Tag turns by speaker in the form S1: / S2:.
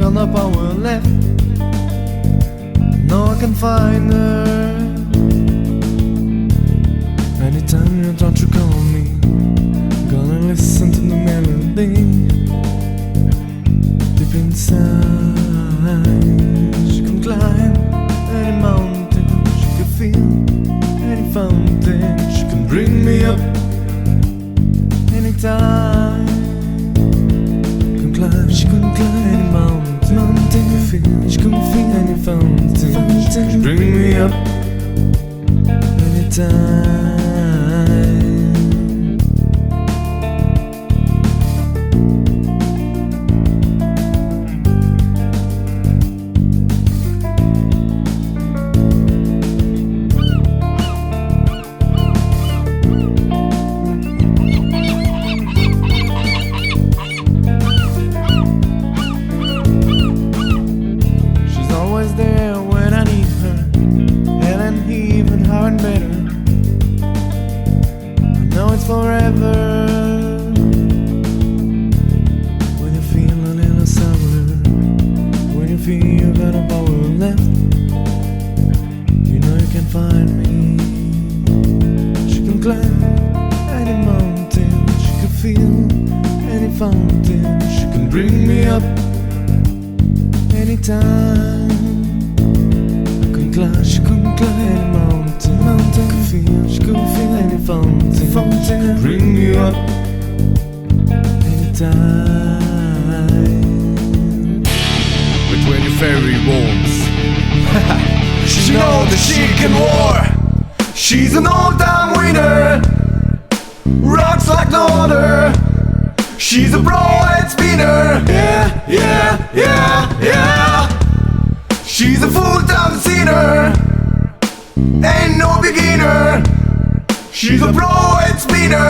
S1: got no power left. No one can find her. Anytime you try to call me, I'm gonna listen to the melody. Deep inside, she can climb any mountain, she can feel any fountain. She can bring me up anytime. She can climb any mountain, she can feel any fountain. She can bring me up anytime. There when I need her, and then even her and better. I know it's forever. When you feel a little sour, when you feel you got a power left, you know you can find me. She can climb any mountain, she can feel any fountain. She can bring me up anytime. She can climb any mountain, she can feel any fountain, bring you up anytime.
S2: But when your fairy warms,
S1: she knows that she can war. She's an all-time winner, rocks like no other. She's a pro-head spinner, yeah, yeah, yeah, yeah. She's a full-time sinner, ain't no beginner. She's a pro-head spinner,